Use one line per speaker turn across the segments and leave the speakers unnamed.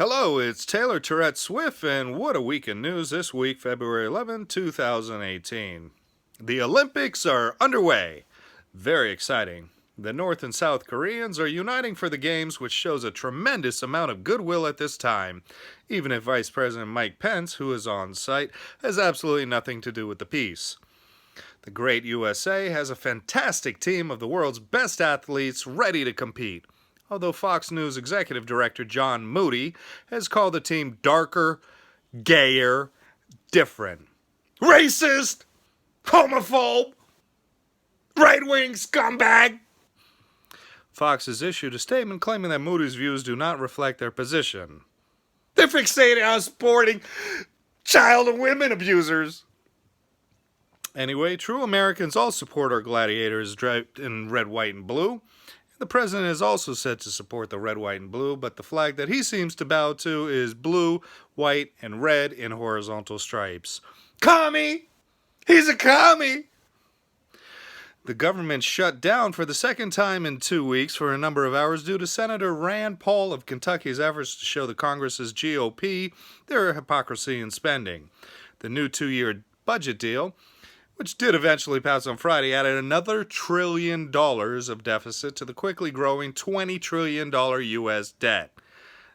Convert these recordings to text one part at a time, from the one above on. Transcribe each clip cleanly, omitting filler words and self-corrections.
Hello, it's Taylor Tourettes Swiff, and what a week in news this week, February 11, 2018. The Olympics are underway. Very exciting. The North and South Koreans are uniting for the Games, which shows a tremendous amount of goodwill at this time, even if Vice President Mike Pence, who is on site, has absolutely nothing to do with the peace. The great USA has a fantastic team of the world's best athletes ready to compete, although Fox News Executive Director John Moody has called the team darker, gayer, different. Racist! Homophobe! Right-wing scumbag! Fox has issued a statement claiming that Moody's views do not reflect their position. They're fixated on supporting child and women abusers. Anyway, true Americans all support our gladiators draped in red, white, and blue. The president is also said to support the red, white, and blue, but the flag that he seems to bow to is blue, white, and red in horizontal stripes. Commie! He's a commie! The government shut down for the second time in 2 weeks for a number of hours due to Senator Rand Paul of Kentucky's efforts to show the Congress's GOP their hypocrisy in spending. The new 2-year budget deal, which did eventually pass on Friday, added another $1 trillion of deficit to the quickly growing $20 trillion U.S. debt.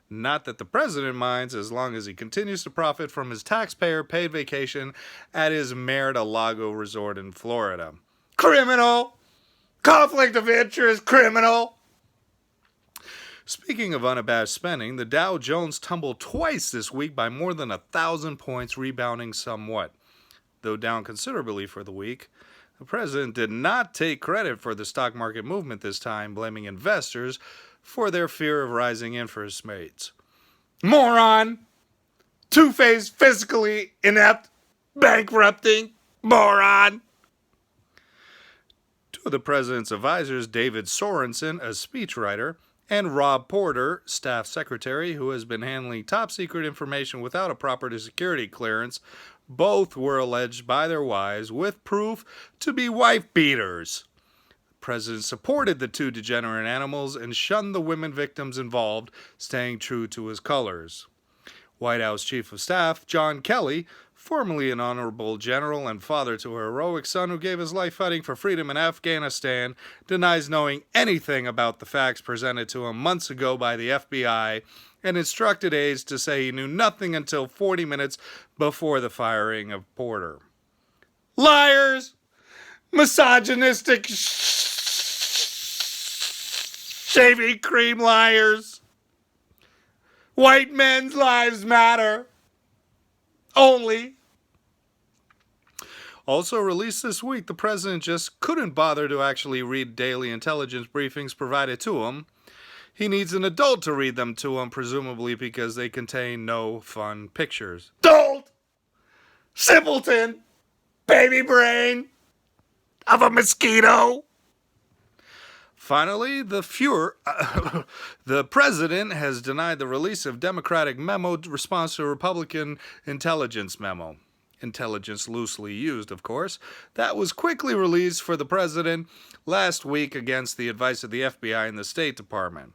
Not that the president minds, as long as he continues to profit from his taxpayer-paid vacation at his Mar-a-Lago resort in Florida. Criminal! Conflict of interest, criminal! Speaking of unabashed spending, the Dow Jones tumbled twice this week by more than 1,000 points, rebounding somewhat. Though down considerably for the week, the president did not take credit for the stock market movement this time, blaming investors for their fear of rising interest rates. Moron! Two-faced, fiscally inept, bankrupting moron! Two of the president's advisors, David Sorensen, a speechwriter, and Rob Porter, staff secretary, who has been handling top-secret information without a proper security clearance, both were alleged by their wives, with proof, to be wife-beaters. The president supported the two degenerate animals and shunned the women victims involved, staying true to his colors. White House Chief of Staff John Kelly, formerly an honorable general and father to a heroic son who gave his life fighting for freedom in Afghanistan, denies knowing anything about the facts presented to him months ago by the FBI and instructed aides to say he knew nothing until 40 minutes before the firing of Porter. Liars! Misogynistic shaving cream liars! White men's lives matter! Only. Also released this week, the president just couldn't bother to actually read daily intelligence briefings provided to him. He needs an adult to read them to him, presumably because they contain no fun pictures. Dolt! Simpleton! Baby brain! Of a mosquito! Finally, the president has denied the release of Democratic memo response to a Republican intelligence memo. Intelligence loosely used, of course. That was quickly released for the president last week against the advice of the FBI and the State Department.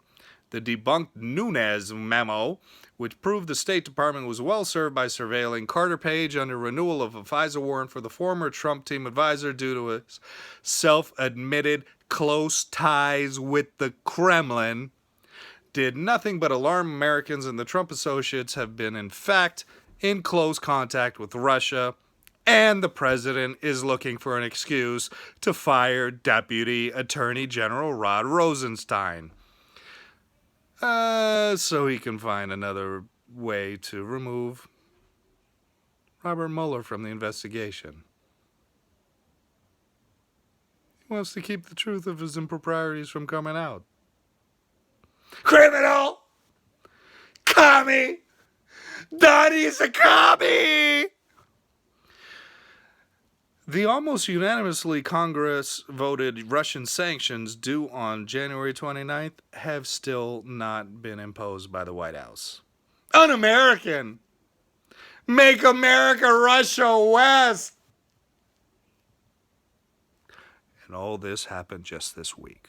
The debunked Nunes memo, which proved the State Department was well served by surveilling Carter Page under renewal of a FISA warrant for the former Trump team advisor due to his self-admitted close ties with the Kremlin, did nothing but alarm Americans, and the Trump associates have been, in fact, in close contact with Russia, and the president is looking for an excuse to fire Deputy Attorney General Rod Rosenstein. So he can find another way to remove Robert Mueller from the investigation. He wants to keep the truth of his improprieties from coming out. Criminal! Commie! Donnie's a commie! The almost unanimously Congress voted Russian sanctions due on January 29th have still not been imposed by the White House. Un-American! Make America Russia West! And all this happened just this week.